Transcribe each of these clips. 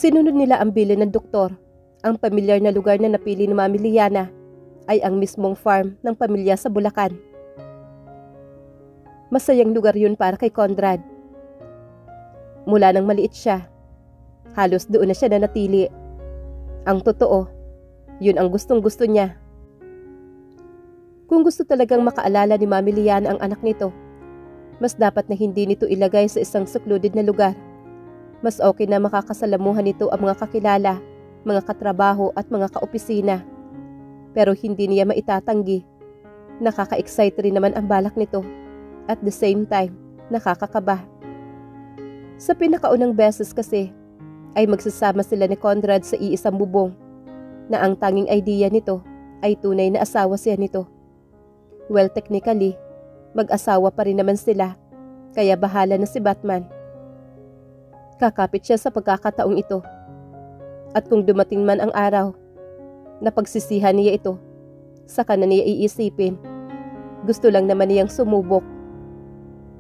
Sinunod nila ang bilin ng doktor. Ang pamilyar na lugar na napili ni Mami Liana ay ang mismong farm ng pamilya sa Bulacan. Masayang lugar yun para kay Conrad. Mula nang maliit siya, halos doon na siya nanatili. Ang totoo, yun ang gustong-gusto niya. Kung gusto talagang makaalala ni Mami Liana ang anak nito, mas dapat na hindi nito ilagay sa isang secluded na lugar. Mas okay na makakasalamuhan nito ang mga kakilala, mga katrabaho at mga kaopisina. Pero hindi niya maitatanggi. Nakaka-excite rin naman ang balak nito. At the same time, nakakakaba. Sa pinakaunang beses kasi, ay magsasama sila ni Conrad sa iisang bubong na ang tanging idea nito ay tunay na asawa siya nito. Well, technically, mag-asawa pa rin naman sila, kaya bahala na si Batman. Kakapit siya sa pagkakataong ito. At kung dumating man ang araw, na pagsisihan niya ito, saka na niya iisipin. Gusto lang naman niyang sumubok.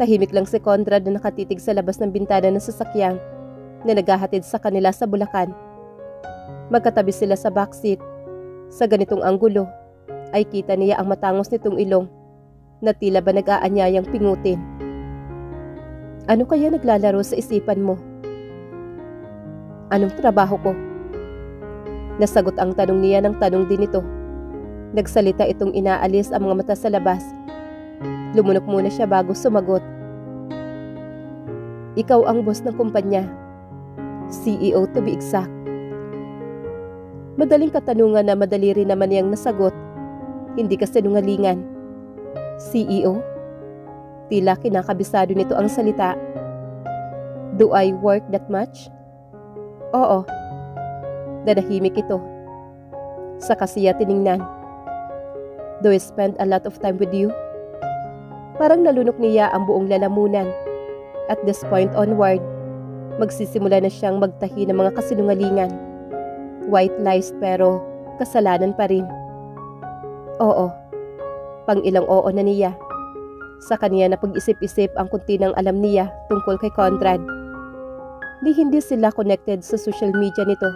Tahimik lang si Conrad na nakatitig sa labas ng bintana ng sasakyan na naghahatid sa kanila sa Bulacan. Magkatabi sila sa backseat. Sa ganitong anggulo, ay kita niya ang matangos nitong ilong na tila ba nag-aanyayang pingutin. Ano kaya naglalaro sa isipan mo? Anong trabaho ko? Nasagot ang tanong niya ng tanong din ito. Nagsalita itong inaalis ang mga mata sa labas. Lumunok muna siya bago sumagot. Ikaw ang boss ng kumpanya. CEO to be exact. Madaling katanungan na madali rin naman niyang nasagot. Hindi kasinungalingan. CEO? Tila kinakabisado nito ang salita. Do I work that much? Oo. Nanahimik ito. Saka siya tiningnan. Do I spend a lot of time with you? Parang nalunok niya ang buong lalamunan. At this point onward, magsisimula na siyang magtahi ng mga kasinungalingan. White lies pero kasalanan pa rin. Oo. Pang ilang oo na niya. Sa kanya na pag-isip-isip ang kunti ng alam niya tungkol kay Conrad. Hindi sila connected sa social media nito.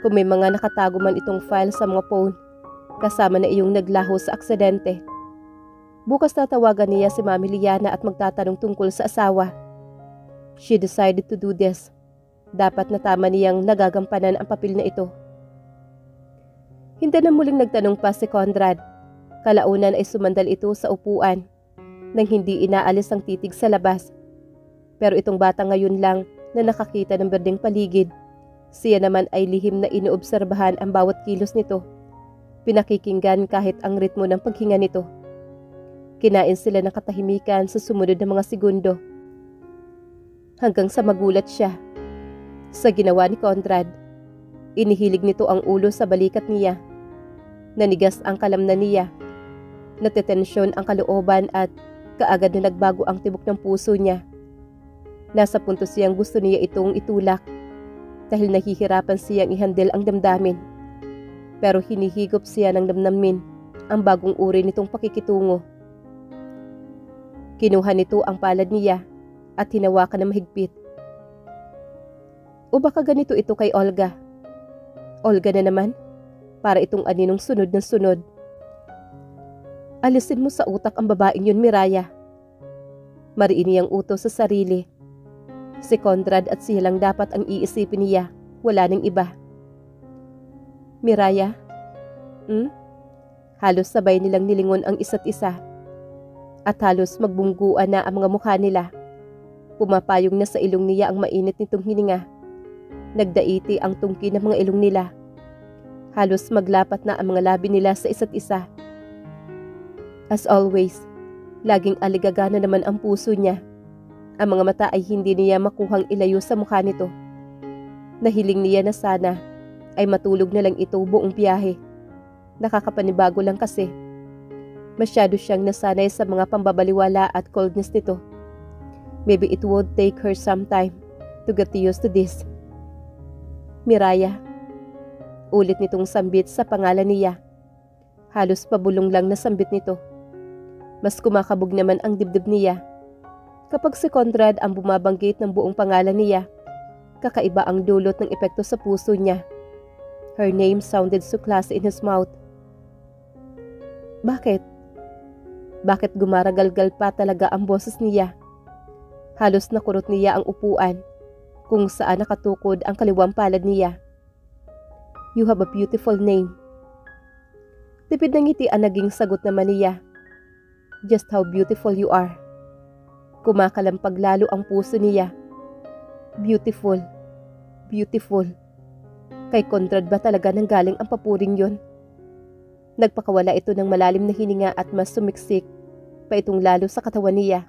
Kung may mga nakatago man itong file sa mga phone, kasama na iyong naglaho sa aksidente. Bukas tatawagan niya si Mami Liana at magtatanong tungkol sa asawa. She decided to do this. Dapat na tama niyang nagagampanan ang papel na ito. Hindi na muling nagtanong pa si Conrad. Kalaunan ay sumandal ito sa upuan nang hindi inaalis ang titig sa labas. Pero itong bata ngayon lang na nakakita ng berdeng paligid. Siya naman ay lihim na inoobserbahan ang bawat kilos nito. Pinakikinggan kahit ang ritmo ng paghinga nito. Kinain sila ng katahimikan sa sumunod na mga segundo. Hanggang sa magulat siya. Sa ginawa ni Conrad, inihilig nito ang ulo sa balikat niya. Nanigas ang kalamnan niya. Natetensyon ang kalooban at kaagad na nagbago ang tibok ng puso niya. Nasa punto siyang gusto niya itong itulak dahil nahihirapan siyang ihandle ang damdamin. Pero hinihigop siya ng damdamin ang bagong uri nitong pakikitungo. Kinuha nito ang palad niya at hinawakan na mahigpit. O baka ganito ito kay Olga. Olga na naman, para itong aninong sunod na sunod. Alisin mo sa utak ang babaeng yun, Miraya. Mariin niyang utos sa sarili. Si Conrad at siya lang dapat ang iisipin niya, wala nang iba. Miraya? Halos sabay nilang nilingon ang isa't isa. At halos magbungguan na ang mga mukha nila. Pumapayong na sa ilong niya ang mainit nitong hininga. Nagdaiti ang tungki ng mga ilong nila. Halos maglapat na ang mga labi nila sa isa't isa. As always, laging aligaga na naman ang puso niya. Ang mga mata ay hindi niya makuhang ilayo sa mukha nito. Nahiling niya na sana ay matulog na lang ito buong biyahe. Nakakapanibago lang kasi. Masyado siyang nasanay sa mga pambabaliwala at coldness nito. Maybe it would take her some time to get used to this. Miraya. Ulit nitong sambit sa pangalan niya. Halos pabulong lang na sambit nito. Mas kumakabog naman ang dibdib niya. Kapag si Conrad ang bumabanggit ng buong pangalan niya, Kakaiba ang dulot ng epekto sa puso niya. Her name sounded so classy in his mouth. Bakit? Bakit gumaragalgal pa talaga ang boses niya? Halos nakurot niya ang upuan kung saan nakatukod ang kaliwang palad niya. You have a beautiful name. Tipid ng ngiti ang naging sagot naman niya. Just how beautiful you are. Kumakalampag lalo ang puso niya. Beautiful. Beautiful. Kay Conrad ba talaga nang galing ang papuring yon? Nagpakawala ito ng malalim na hininga at mas sumiksik pa itong lalo sa katawan niya.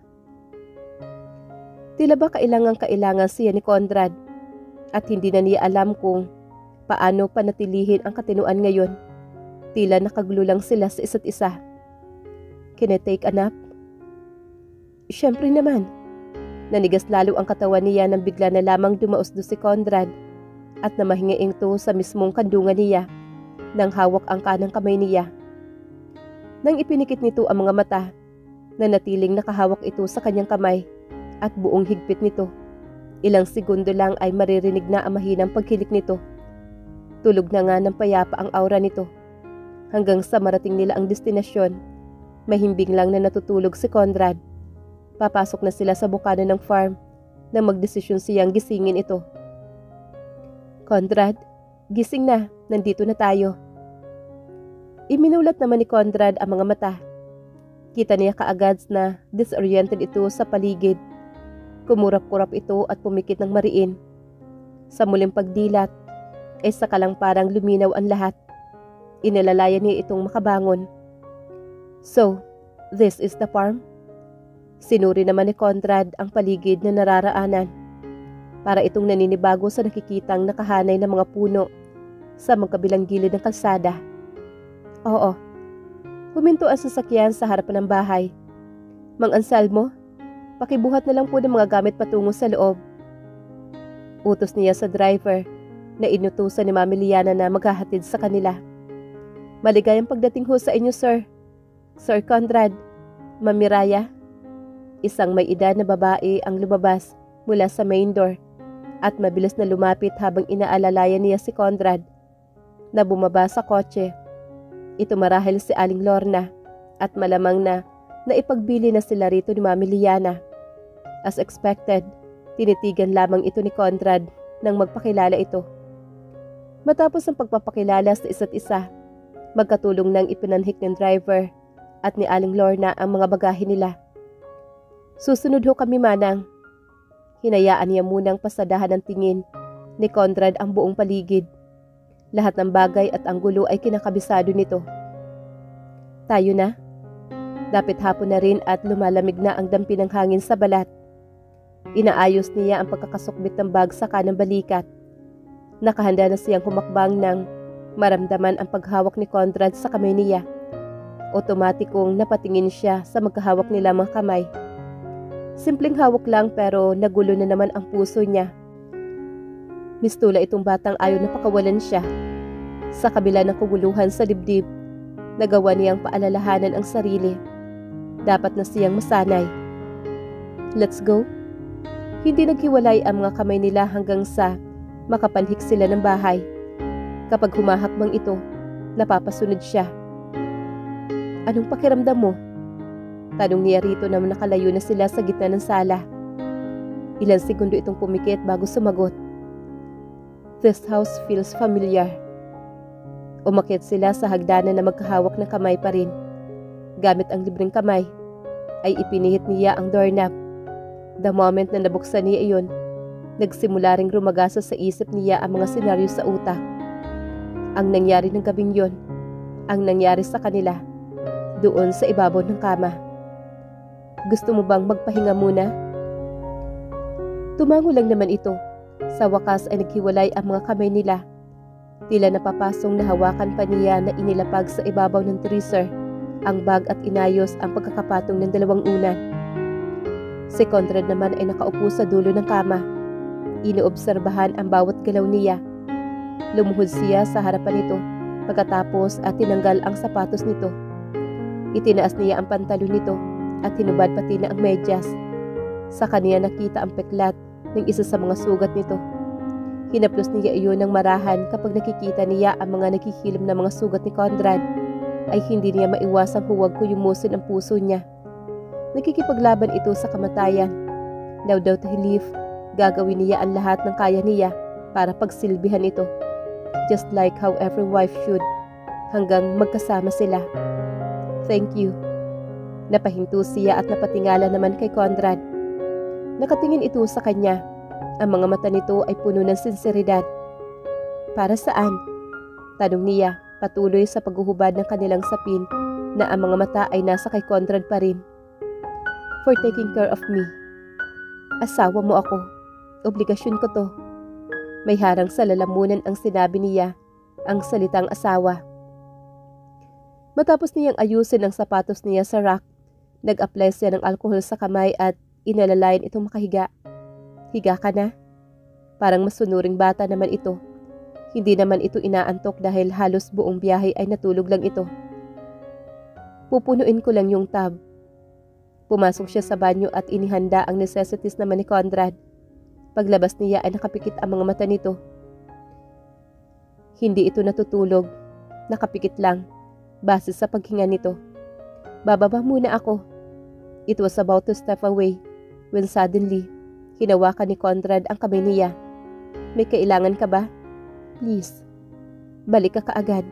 Tila ba kailangan siya ni Conrad at hindi na niya alam kung paano panatilihin ang katinuan ngayon. Tila nakagulo lang sila sa isa't isa. Can I take a nap? Siyempre naman. Nanigas lalo ang katawan niya nang bigla na lamang dumausdo si Conrad at namahingaing to sa mismong kandungan niya nang hawak ang kanang kamay niya. Nang ipinikit nito ang mga mata, nanatiling nakahawak ito sa kanyang kamay at buong higpit nito. Ilang segundo lang ay maririnig na ang mahinang pagkilik nito. Tulog na nga ng payapa ang aura nito. Hanggang sa marating nila ang destinasyon, mahimbing lang na natutulog si Conrad. Papasok na sila sa bukana ng farm nang magdesisyon siyang gisingin ito. Conrad, gising na, nandito na tayo. Iminulat naman ni Conrad ang mga mata. Kita niya kaagad na disoriented ito sa paligid. Kumurap-kurap ito at pumikit ng mariin. Sa muling pagdilat, ay saka lang parang luminaw ang lahat. Inalalayan niya itong makabangon. So, this is the farm? Sinuri naman ni Conrad ang paligid na nararaanan. Para itong naninibago sa nakikitang nakahanay ng mga puno sa magkabilang gilid ng kalsada. Oo. Huminto ang sasakyan sa harapan ng bahay. Mang Anselmo, pakibuhat na lang po ng mga gamit patungo sa loob. Utos niya sa driver na inutusan ni Mami Liana na maghahatid sa kanila. Maligayang pagdating ho sa inyo, sir. Sir Conrad, Mami Raya. Isang may edad na babae ang lumabas mula sa main door at mabilis na lumapit habang inaalalayan niya si Conrad na bumaba sa kotse. Ito marahil si Aling Lorna at malamang na naipagbili na sila rito ni Mami Liana. As expected, tinitigan lamang ito ni Conrad nang magpakilala ito. Matapos ang pagpapakilala sa isa't isa, magkatulong nang ipinanhik ng driver at ni Aling Lorna ang mga bagahe nila. Susunod ho kami, Manang. Hinayaan niya munang pasadahan ng tingin ni Conrad ang buong paligid. Lahat ng bagay at ang gulo ay kinakabisado nito. Tayo na. Dapit hapon na rin at lumalamig na ang dampi ng hangin sa balat. Inaayos niya ang pagkakasukbit ng bag sa kanang balikat. Nakahanda na siyang humakbang nang maramdaman ang paghawak ni Conrad sa kamay niya. Otomatikong napatingin siya sa magkahawak nila mga kamay. Simpleng hawak lang pero nagulo na naman ang puso niya. Mistula itong batang ayaw na pakawalan siya. Sa kabila ng kaguluhan sa dibdib, nagawa niyang paalalahanan ang sarili. Dapat na siyang masanay. Let's go. Hindi naghiwalay ang mga kamay nila hanggang sa makapanhik sila ng bahay. Kapag humahakbang ito, napapasunod siya. Anong pakiramdam mo? Tanong niya rito na nakalayo na sila sa gitna ng sala. Ilang segundo itong pumikit bago sumagot. This house feels familiar. Umakyat sila sa hagdanan na magkahawak ng kamay pa rin. Gamit ang libreng kamay, ay ipinihit niya ang doorknob. The moment na nabuksan niya iyon, nagsimula ring rumagasa sa isip niya ang mga senaryo sa utak. Ang nangyari ng gabing yon, ang nangyari sa kanila, doon sa ibabaw ng kama. Gusto mo bang magpahinga muna? Tumango lang naman ito. Sa wakas ay naghiwalay ang mga kamay nila. Tila napapasong nahawakan pa niya na inilapag sa ibabaw ng treasure ang bag at inayos ang pagkakapatong ng dalawang unan. Si Conrad naman ay nakaupo sa dulo ng kama. Inoobserbahan ang bawat galaw niya. Lumuhod siya sa harapan nito pagkatapos at tinanggal ang sapatos nito. Itinaas niya ang pantalon nito at hinubad pati na ang medyas. Sa kanya nakita ang peklat ng isa sa mga sugat nito Hinaplos niya iyon ng marahan kapag nakikita niya ang mga nagkikilom na mga sugat ni Conrad, ay hindi niya maiwasang huwag kuyumusin ang puso niya. Nakikipaglaban ito sa kamatayan. Now daw to live, gagawin niya ang lahat ng kaya niya para pagsilbihan ito. Just like how every wife should, hanggang magkasama sila. Thank you. Napahinto siya at napatingala naman kay Conrad. Nakatingin ito sa kanya. Ang mga mata nito ay puno ng sinseridad. Para saan? Tanong niya, patuloy sa paghuhubad ng kanilang sapin na ang mga mata ay nasa kay Conrad pa rin. For taking care of me. Asawa mo ako. Obligasyon ko to. May harang sa lalamunan ang sinabi niya, ang salitang asawa. Matapos niyang ayusin ang sapatos niya sa rack, nag-apply siya ng alkohol sa kamay at inalalayan itong makahiga. Higa ka na? Parang masunuring bata naman ito. Hindi naman ito inaantok dahil halos buong biyahe ay natulog lang ito. Pupunuin ko lang yung tub. Pumasok siya sa banyo at inihanda ang necessities naman ni Conrad. Paglabas niya ay nakapikit ang mga mata nito. Hindi ito natutulog. Nakapikit lang. Base sa paghinga nito. Bababa muna ako. It was about to step away when suddenly, hinawakan ni Conrad ang kamay niya. May kailangan ka ba? Please. Balik ka kaagad.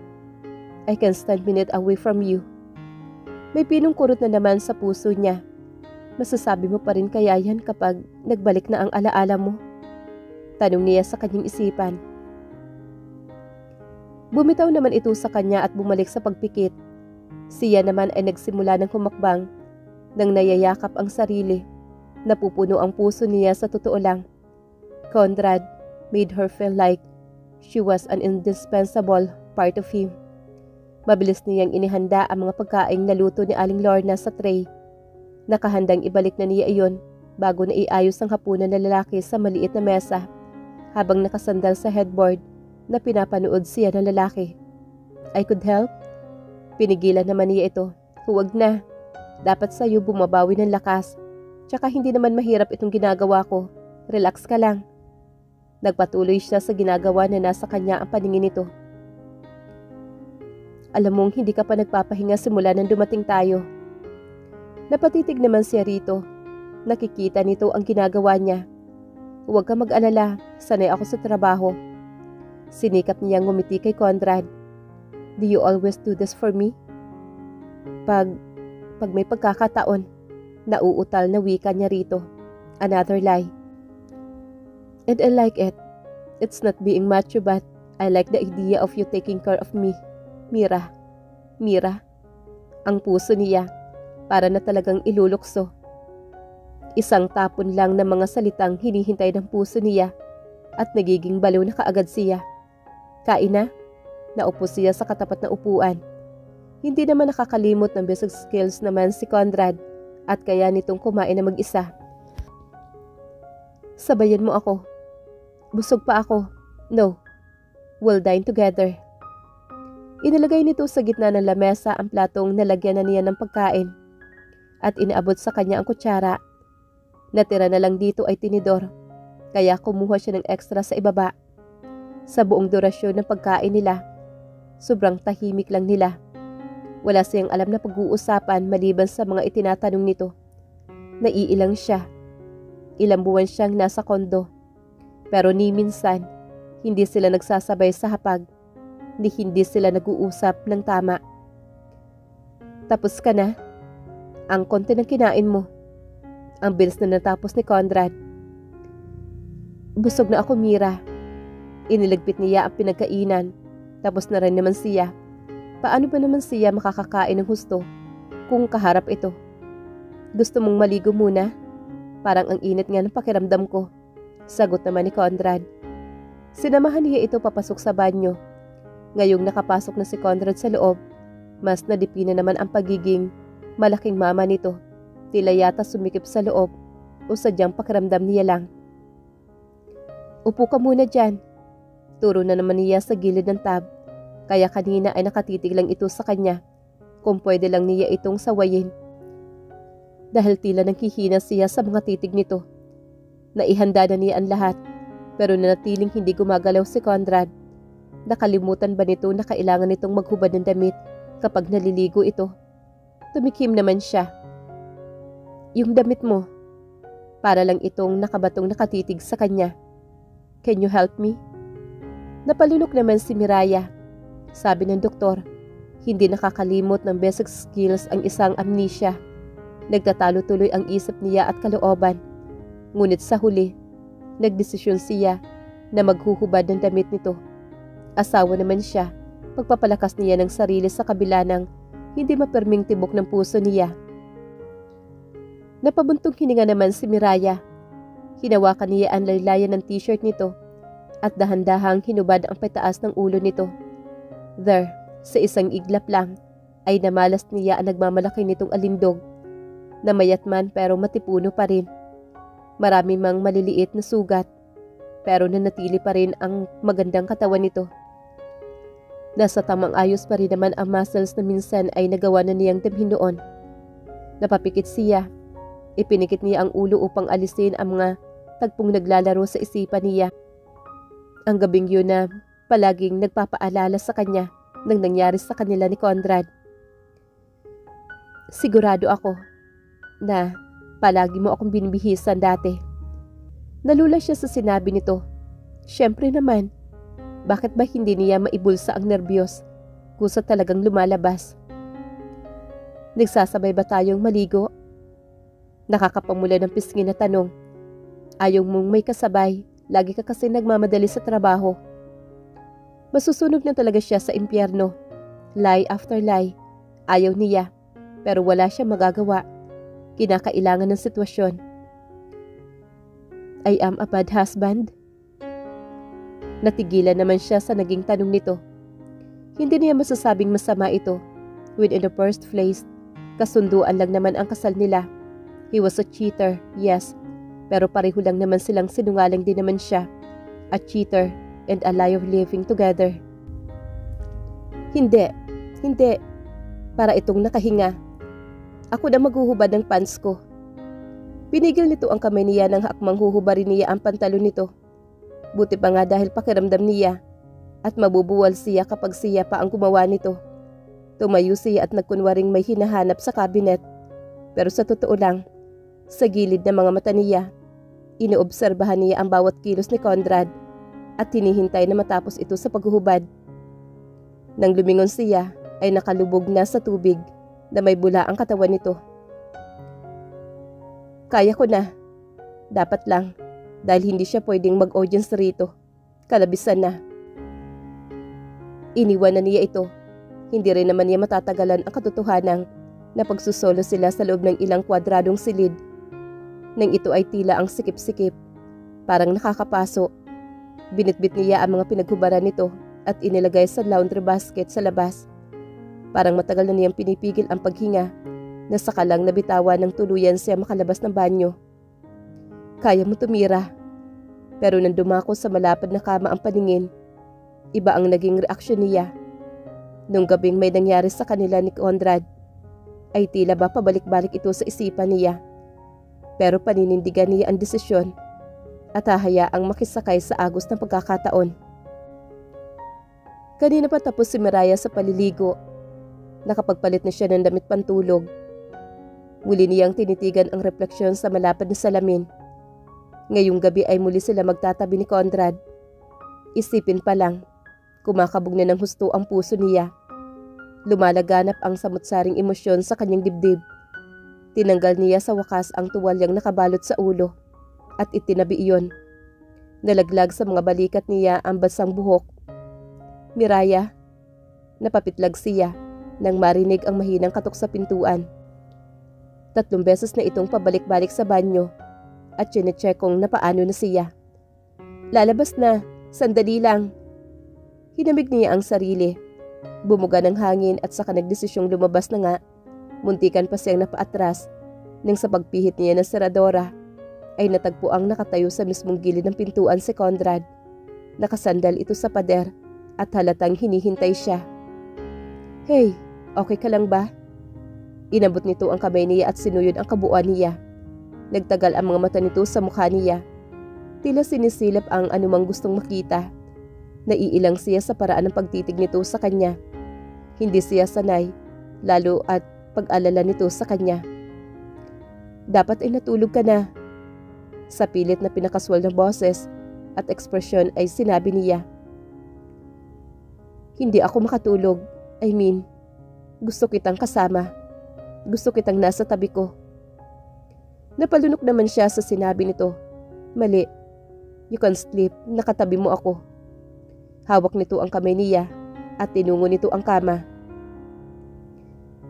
I can stand minute away from you. May pinong kurot na naman sa puso niya. Masasabi mo pa rin kaya yan kapag nagbalik na ang alaala mo? Tanong niya sa kanyang isipan. Bumitaw naman ito sa kanya at bumalik sa pagpikit. Siya naman ay nagsimula ng humakbang nang nayayakap ang sarili. Napupuno ang puso niya sa totoo lang. Conrad made her feel like she was an indispensable part of him. Mabilis niyang inihanda ang mga pagkaing naluto ni Aling Lorna sa tray. Nakahandang ibalik na niya iyon bago na iayos ang hapunan na lalaki sa maliit na mesa habang nakasandal sa headboard na pinapanood siya ng lalaki. I could help? Pinigilan naman niya ito. Huwag na. Dapat sa'yo bumabawi ng lakas. Tsaka hindi naman mahirap itong ginagawa ko. Relax ka lang. Nagpatuloy siya sa ginagawa na nasa kanya ang paningin nito. Alam mong hindi ka pa nagpapahinga simula nang dumating tayo. Napatitig naman siya rito. Nakikita nito ang ginagawa niya. Huwag ka mag-alala, sanay ako sa trabaho. Sinikap niyang ngumiti kay Conrad. Do you always do this for me? Pag may pagkakataon, nauutal na wika niya rito. Another lie. And I like it. It's not being macho but I like the idea of you taking care of me. Mira. Mira. Ang puso niya para na talagang ilulukso. Isang tapon lang ng mga salitang hinihintay ng puso niya at nagiging baliw na kaagad siya. Kain na? Naupo siya sa katapat na upuan. Hindi naman nakakalimot ng basic skills naman si Conrad at kaya nitong kumain na mag-isa. Sabayan mo ako. Busog pa ako. No. We'll dine together. Inilagay nito sa gitna ng lamesa ang platong nalagyan na niya ng pagkain at inaabot sa kanya ang kutsara. Natira na lang dito ay tinidor, kaya kumuha siya ng extra sa ibaba. Sa buong durasyon ng pagkain nila, sobrang tahimik lang nila. Wala siyang alam na pag-uusapan maliban sa mga itinatanong nito. Naiilang siya. Ilang buwan siyang nasa kondo. Pero ni minsan, hindi sila nagsasabay sa hapag. Ni hindi sila nag-uusap ng tama. Tapos ka na? Ang konti ng kinain mo. Ang bilis na natapos ni Conrad. Busog na ako, Mira. Iniligpit niya ang pinagkainan. Tapos na rin naman siya. Paano ba naman siya makakakain ng husto kung kaharap ito? Gusto mong maligo muna? Parang ang init nga ng pakiramdam ko. Sagot naman ni Conrad. Sinamahan niya ito papasok sa banyo. Ngayong nakapasok na si Conrad sa loob, mas nadipi na naman ang pagiging malaking mama nito. Tila yata sumikip sa loob o sadyang pakiramdam niya lang. Upo ka muna dyan. Turo na naman niya sa gilid ng tab. Kaya kanina ay nakatitig lang ito sa kanya kung pwede lang niya itong sawayin. Dahil tila nangkihina siya sa mga titig nito. Naihanda na niya ang lahat. Pero nanatiling hindi gumagalaw si Conrad. Nakalimutan ba nito na kailangan nitong maghubad ng damit kapag naliligo ito? Tumikim naman siya. Yung damit mo. Para lang itong nakabatong nakatitig sa kanya. Can you help me? Napalunok naman si Miraya. Sabi ng doktor, hindi nakakalimot ng basic skills ang isang amnesia. Nagtatalo tuloy ang isip niya at kalooban. Ngunit sa huli, nagdesisyon siya na maghuhubad ng damit nito. Asawa naman siya, pagpapalakas niya ng sarili sa kabila ng hindi maperming tibok ng puso niya. Napabuntong hininga naman si Miraya. Hinawakan niya ang laylayan ng t-shirt nito at dahan-dahang hinubad ang pataas ng ulo nito. There, sa isang iglap lang, ay namalas niya ang nagmamalaki nitong alindog na mayat man pero matipuno pa rin. Marami mang maliliit na sugat pero nanatili pa rin ang magandang katawan nito. Nasa tamang ayos pa rin naman ang muscles na minsan ay nagawa na niyang damhin noon. Napapikit siya. Ipinikit niya ang ulo upang alisin ang mga tagpong naglalaro sa isipan niya. Ang gabing yun na palaging nagpapaalala sa kanya ng nangyari sa kanila ni Conrad. Sigurado ako na palagi mo akong binibihisan dati. Nalula siya sa sinabi nito. Siyempre naman, bakit ba hindi niya maibulsa ang nerbiyos kusa talagang lumalabas? Nagsasabay ba tayong maligo? Nakakapamula ng pisngi na tanong. Ayaw mong may kasabay, lagi ka kasi nagmamadali sa trabaho. Masusunog na talaga siya sa impyerno. Lie after lie. Ayaw niya, pero wala siya magagawa. Kinakailangan ng sitwasyon. I am a bad husband? Natigilan naman siya sa naging tanong nito. Hindi niya masasabing masama ito. Within the first place, kasunduan lang naman ang kasal nila. He was a cheater, yes. Pero pareho lang naman silang sinungaling din naman siya. A cheater and a liar living together. Hindi. Para itong nakahinga. Ako na maghuhubad ng pants ko. Pinigil nito ang kamay niya nang hakmang huhubarin niya ang pantalon nito. Buti pa nga dahil pakiramdam niya at mabubuwal siya kapag siya pa ang gumawa nito. Tumayo siya at nagkunwaring may hinahanap sa kabinet. Pero sa totoo lang, sa gilid ng mga mata niya, inoobserbahan niya ang bawat kilos ni Conrad at hinihintay na matapos ito sa paghuhubad. Nang lumingon siya, ay nakalubog na sa tubig na may bula ang katawan nito. Kaya ko na. Dapat lang, dahil hindi siya pwedeng mag-audience rito. Kalabisan na. Iniwan na niya ito. Hindi rin naman niya matatagalan ang katotohanan na pagsusolo sila sa loob ng ilang kwadradong silid. Nang ito ay tila ang sikip-sikip, parang nakakapaso. Binitbit niya ang mga pinaghubaran nito at inilagay sa laundry basket sa labas. Parang matagal na niyang pinipigil ang paghinga na saka lang nabitawan ng tuluyan siya makalabas ng banyo. Kaya mo tumira. Pero nang dumako sa malapad na kama ang paningin, iba ang naging reaksyon niya. Nung gabing may nangyari sa kanila ni Conrad, ay tila ba pabalik-balik ito sa isipan niya. Pero paninindigan niya ang desisyon at hahayaang makisakay sa agos ng pagkakataon. Kanina pa tapos si Miraya sa paliligo. Nakapagpalit na siya ng damit pantulog. Muli niyang tinitigan ang refleksyon sa malapad na salamin. Ngayong gabi ay muli sila magtatabi ni Conrad. Isipin pa lang, kumakabog na ng husto ang puso niya. Lumalaganap ang samut-saring emosyon sa kanyang dibdib. Tinanggal niya sa wakas ang tuwalyang nakabalot sa ulo at itinabi iyon. Nalaglag sa mga balikat niya ang basang buhok. Miraya, napapitlag siya nang marinig ang mahinang katok sa pintuan. 3 beses na itong pabalik-balik sa banyo at chinecheck kung napaano na siya. Lalabas na, sandali lang. Hinamig niya ang sarili. Bumuga ng hangin at saka nagdesisyong lumabas na nga. Muntikan pa siyang napaatras nang sa pagpihit niya ng seradora ay natagpo ang nakatayo sa mismong gilid ng pintuan si Conrad. Nakasandal ito sa pader at halatang hinihintay siya. Hey, okay ka lang ba? Inabot nito ang kamay niya at sinuyod ang kabuuan niya. Nagtagal ang mga mata nito sa mukha niya. Tila sinisilip ang anumang gustong makita. Naiilang siya sa paraan ng pagtitig nito sa kanya. Hindi siya sanay, lalo at pag-alala nito sa kanya. Dapat ay natulog ka na. Sa pilit na pinakaswal ng boses at ekspresyon ay sinabi niya. Hindi ako makatulog. Gusto kitang kasama. Gusto kitang nasa tabi ko. Napalunok naman siya sa sinabi nito. Mali. You can sleep, nakatabi mo ako. Hawak nito ang kamay niya at tinungo nito ang kama.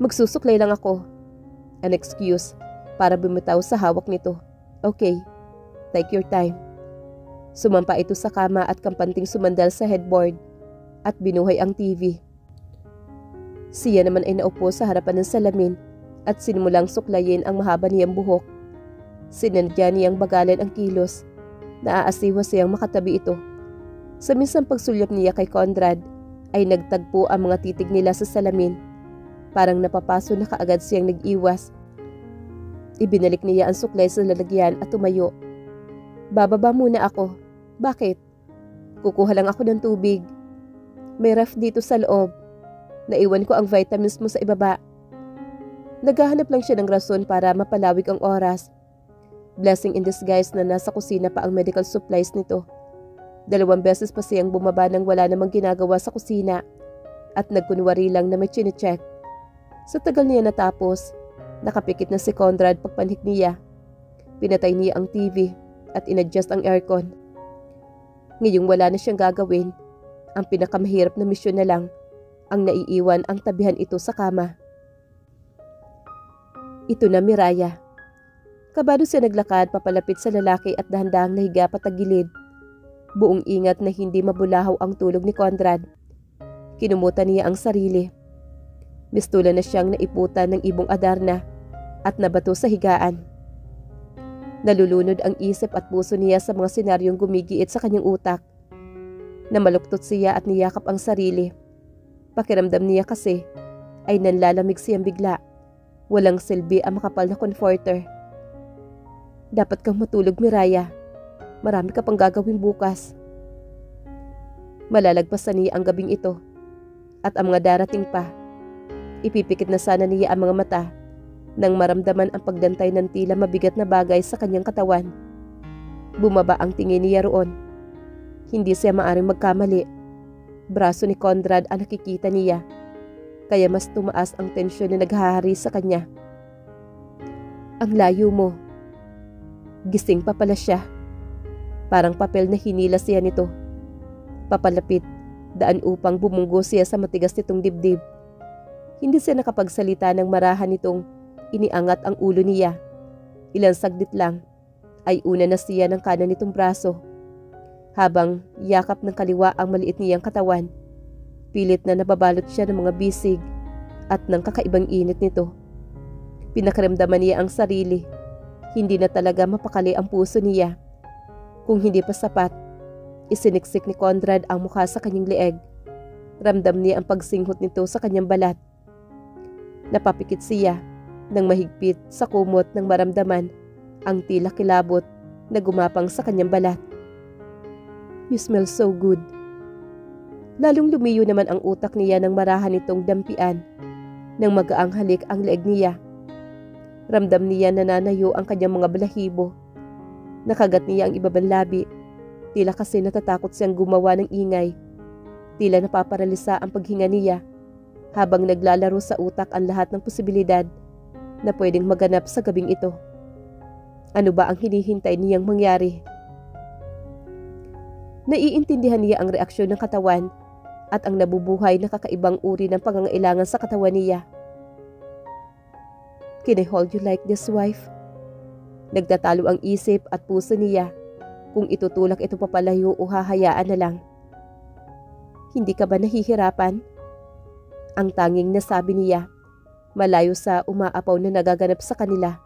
Magsusuklay lang ako. An excuse para bumitaw sa hawak nito. Okay, take your time. Sumampa ito sa kama at kampanting sumandal sa headboard at binuhay ang TV. Siya naman ay naupo sa harapan ng salamin at sinimulang suklayin ang mahaba niyang buhok. Sinadya niyang bagalan ang kilos. Naaasiwa siyang makatabi ito. Sa minsang pagsulyap niya kay Conrad ay nagtagpo ang mga titig nila sa salamin. Parang napapaso na kaagad siyang nag-iwas. Ibinalik niya ang suklay sa lalagyan at tumayo. Bababa muna ako. Bakit? Kukuha lang ako ng tubig. May ref dito sa loob. Naiwan ko ang vitamins mo sa ibaba. Naghahanap lang siya ng rason para mapalawig ang oras. Blessing in disguise na nasa kusina pa ang medical supplies nito. 2 beses pa siyang bumaba nang wala namang ginagawa sa kusina at nagkunwari lang na may chine-check. Sa tagal niya natapos, nakapikit na si Conrad pagpanhik niya. Pinatay niya ang TV at inadjust ang aircon. Ngayong wala na siyang gagawin, ang pinakamahirap na misyon na lang ang naiiwan ang tabihan ito sa kama. Ito na Miraya. Kabado siya naglakad papalapit sa lalaki at dahan-dahang nahiga patagilid. Buong ingat na hindi mabulahaw ang tulog ni Conrad. Kinumutan niya ang sarili. Mistula na siyang naiputan ng ibong Adarna at nabato sa higaan. Nalulunod ang isip at puso niya sa mga senaryong gumigiit sa kanyang utak. Namaluktot siya at niyakap ang sarili. Pakiramdam niya kasi ay nanlalamig siyang bigla. Walang silbi ang makapal na comforter. Dapat kang matulog, Miraya. Marami ka pang gagawin bukas. Malalagpasan niya ang gabing ito at ang mga darating pa. Ipipikit na sana niya ang mga mata nang maramdaman ang pagdantay ng tila mabigat na bagay sa kanyang katawan. Bumaba ang tingin niya roon. Hindi siya maaring magkamali. Braso ni Conrad ang nakikita niya, kaya mas tumaas ang tensyon na naghahari sa kanya. Ang layo mo. Gising pa pala siya. Parang papel na hinila siya nito. Papalapit, daan upang bumunggo siya sa matigas nitong dibdib. Hindi siya nakapagsalita ng marahan nitong iniangat ang ulo niya. Ilang saglit lang ay una na siya ng kanan nitong braso. Habang yakap ng kaliwa ang maliit niyang katawan, pilit na nababalot siya ng mga bisig at ng kakaibang init nito. Pinakaramdaman niya ang sarili. Hindi na talaga mapakali ang puso niya. Kung hindi pa sapat, isiniksik ni Conrad ang mukha sa kanyang leeg. Ramdam niya ang pagsinghot nito sa kanyang balat. Napapikit siya nang mahigpit sa kumot ng maramdaman ang tila kilabot na gumapang sa kanyang balat. You smell so good. Lalong lumiyo naman ang utak niya nang marahan nitong dampian nang magaang halik ang leeg niya. Ramdam niya na nananayo ang kanyang mga balahibo. Nakagat niya ang ibabang labi. Tila kasi natatakot siyang gumawa ng ingay. Tila napaparalisa ang paghinga niya habang naglalaro sa utak ang lahat ng posibilidad na pwedeng maganap sa gabing ito. Ano ba ang hinihintay niyang mangyari? Naiintindihan niya ang reaksyon ng katawan at ang nabubuhay na kakaibang uri ng pangangailangan sa katawan niya. Can I hold you like this, wife? Nagtatalo ang isip at puso niya kung itutulak ito papalayo o hahayaan na lang. Hindi ka ba nahihirapan? Ang tanging nasabi niya, malayo sa umaapaw na nagaganap sa kanila.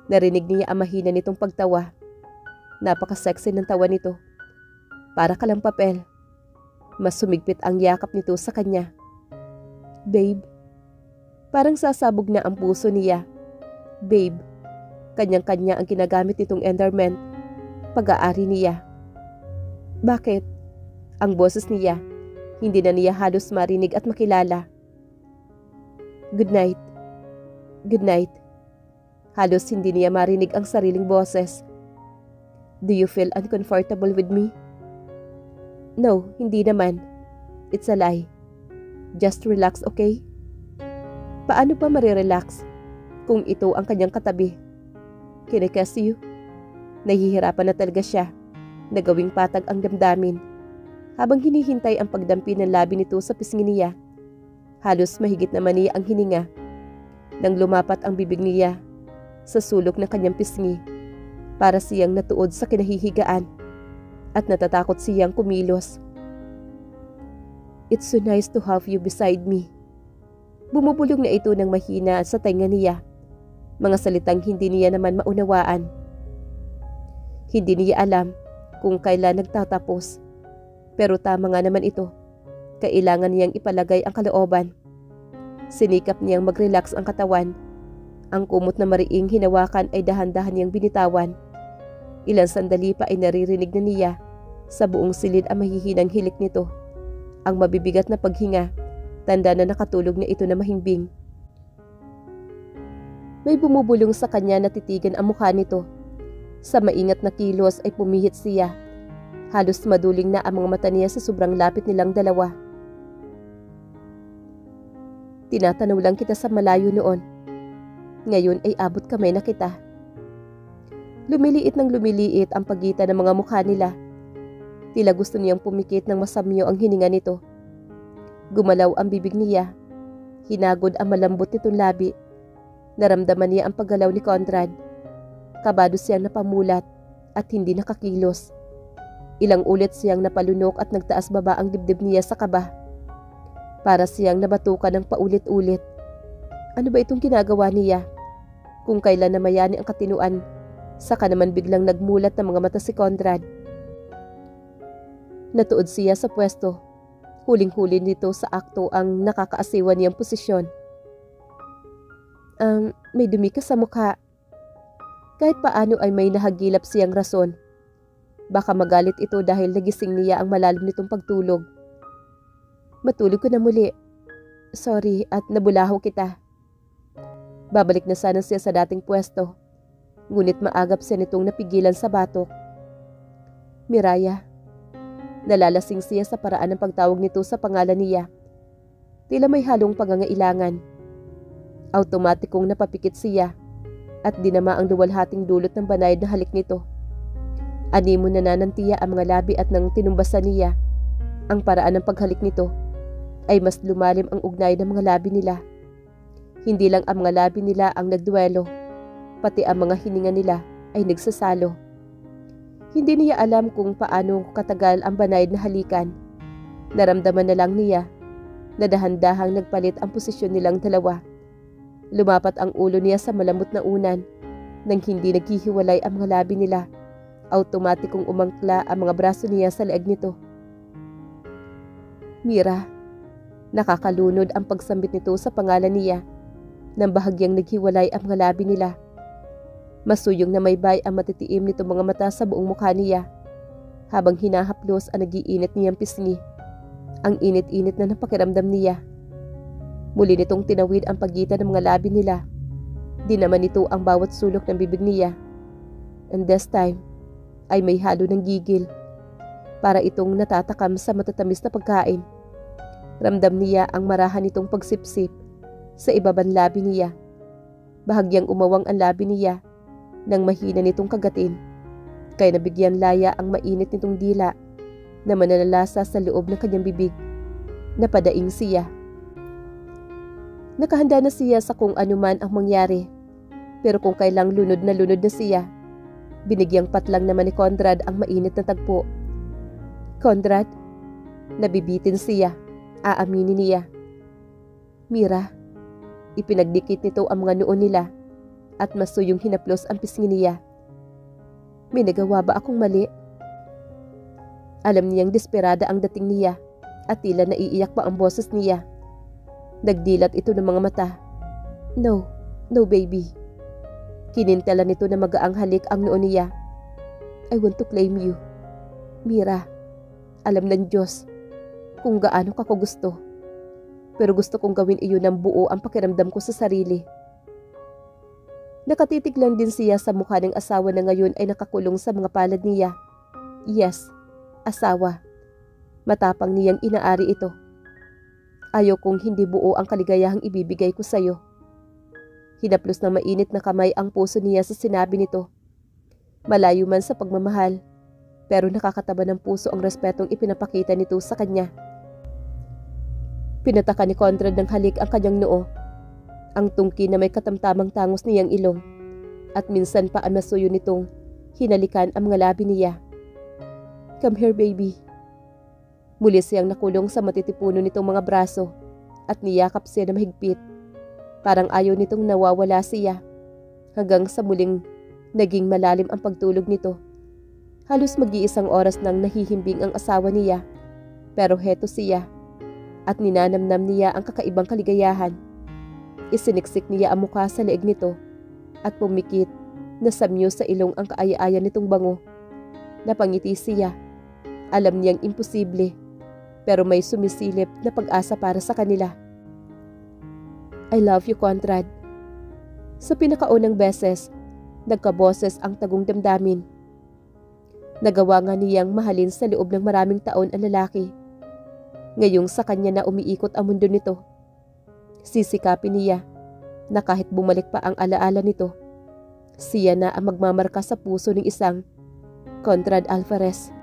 Narinig niya ang mahina nitong pagtawa. Napaka-sexy ng tawa nito. Para ka lang papel. Mas sumigpit ang yakap nito sa kanya. Babe. Parang sasabog na ang puso niya. Babe. Kanyang-kanya ang ginagamit nitong endearment pag-aari niya. Bakit? Ang boses niya, hindi na niya halos marinig at makilala. Good night. Good night. Halos hindi niya marinig ang sariling boses. Do you feel uncomfortable with me? No, hindi naman. It's a lie. Just relax, okay? Paano pa marirelax kung ito ang kanyang katabi? Can I kiss you? Nahihirapan na talaga siya na gawing patag ang damdamin habang hinihintay ang pagdampi ng labi nito sa pisngi niya. Halos mahigit naman niya ang hininga nang lumapat ang bibig niya sa sulok ng kanyang pisngi para siyang natuod sa kinahihigaan at natatakot siyang kumilos. It's so nice to have you beside me. Bumubulong na ito ng mahina sa tenga niya, mga salitang hindi niya naman maunawaan. Hindi niya alam kung kailan nagtatapos, pero tama nga naman ito. Kailangan niyang ipalagay ang kalooban. Sinikap niyang mag-relax ang katawan. Ang kumot na mariing hinawakan ay dahan-dahan niyang binitawan. Ilang sandali pa ay naririnig na niya sa buong silid ang mahihinang hilik nito. Ang mabibigat na paghinga, tanda na nakatulog na ito na mahimbing. May bumubulong sa kanya na titigan ang mukha nito. Sa maingat na kilos ay pumihit siya. Halos maduling na ang mga mata niya sa sobrang lapit nilang dalawa. Tinatanaw lang kita sa malayo noon. Ngayon ay abot kamay na kita. Lumiliit ng lumiliit ang pagitan ng mga mukha nila. Tila gusto niyang pumikit ng masamyo ang hininga nito. Gumalaw ang bibig niya. Hinagod ang malambot nitong labi. Naramdaman niya ang paggalaw ni Conrad. Kabado siyang napamulat at hindi nakakilos. Ilang ulit siyang napalunok at nagtaas baba ang dibdib niya sa kaba. Para siyang nabatukan ng paulit-ulit. Ano ba itong ginagawa niya? Kung kailan namayani ang katinuan, saka naman biglang nagmulat ng mga mata si Conrad. Natuod siya sa pwesto. Huling-huli nito sa akto ang nakakaasiwan niyang posisyon. May dumi ka sa mukha. Kahit paano ay may nahagilap siyang rason. Baka magalit ito dahil nagising niya ang malalim nitong pagtulog. Matulog ko na muli. Sorry at nabulaho kita. Babalik na sana siya sa dating pwesto. Ngunit maagap siya nitong napigilan sa batok. Miraya. Nalalasing siya sa paraan ng pagtawag nito sa pangalan niya. Tila may halong pangangailangan. Automatikong napapikit siya at dinama ang luwalhating dulot ng banayad na halik nito. Animo na nanantiya ang mga labi at nang tinumbasan niya, ang paraan ng paghalik nito ay mas lumalim ang ugnay ng mga labi nila. Hindi lang ang mga labi nila ang nagduwelo, pati ang mga hininga nila ay nagsasalo. Hindi niya alam kung paano katagal ang banayad na halikan. Naramdaman na lang niya na dahan-dahang nagpalit ang posisyon nilang dalawa. Lumapat ang ulo niya sa malambot na unan nang hindi naghihiwalay ang mga labi nila. Automatikong umangkla ang mga braso niya sa leeg nito. Mira. Nakakalunod ang pagsambit nito sa pangalan niya nang bahagyang naghiwalay ang mga labi nila. Masuyong na may bay ang matitiim nito mga mata sa buong mukha niya habang hinahaplos ang nagiinit niyang pisngi. Ang init-init na napakiramdam niya. Muli nitong tinawid ang pagitan ng mga labi nila. Di naman ito ang bawat sulok ng bibig niya. And this time ay may halo ng gigil. Para itong natatakam sa matatamis na pagkain. Ramdam niya ang marahan nitong pagsipsip sa ibabang labi niya. Bahagyang umawang ang labi niya nang mahina nitong kagatin. Kaya nabigyan laya ang mainit nitong dila na manalalasa sa loob ng kanyang bibig. Napadaing siya. Nakahanda na siya sa kung anuman ang mangyari. Pero kung kailang lunod na siya, binigyang patlang naman ni Conrad ang mainit na tagpo. Conrad, nabibitin siya. Aaminin niya. Mira, ipinagdikit nito ang mga noon nila at masuyong hinaplos ang pisngi niya. May nagawa ba akong mali? Alam niyang desperada ang dating niya at tila naiiyak pa ang boses niya. Nagdilat ito ng mga mata. No baby. Kinintala nito na magaang halik ang noon niya. I want to claim you. Mira, alam ng Diyos kung gaano ka ko gusto. Pero gusto kong gawin iyon ng buo ang pakiramdam ko sa sarili. Nakatitig lang din siya sa mukha ng asawa na ngayon ay nakakulong sa mga palad niya. Yes, asawa. Matapang niyang inaari ito. Ayaw kong hindi buo ang kaligayahang ibibigay ko sa'yo. Hinaplos ng mainit na kamay ang puso niya sa sinabi nito. Malayo man sa pagmamahal, pero nakakataba ng puso ang respetong ipinapakita nito sa kanya. Pinataka ni Conrad ng halik ang kanyang noo, ang tungki na may katamtamang tangos niyang ilong, at minsan pa ang masuyo nitong hinalikan ang mga labi niya. Come here, baby. Muli siyang nakulong sa matitipuno nitong mga braso at niyakap siya na mahigpit. Parang ayaw nitong nawawala siya, hanggang sa muling naging malalim ang pagtulog nito. Halos mag-iisang oras nang nahihimbing ang asawa niya, pero heto siya, at ninanamnam niya ang kakaibang kaligayahan. Isiniksik niya ang mukha sa leeg nito, at pumikit na samyo sa ilong ang kaaya-aya nitong bango. Napangiti siya. Alam niyang imposible, pero may sumisilip na pag-asa para sa kanila. I love you, Conrad. Sa pinakaunang beses, nagkaboses ang tagong damdamin. Nagawa nga niyang mahalin sa loob ng maraming taon ang lalaki. Ngayong sa kanya na umiikot ang mundo nito, sisikapin niya na kahit bumalik pa ang alaala nito, siya na ang magmamarka sa puso ng isang Conrad Alvarez.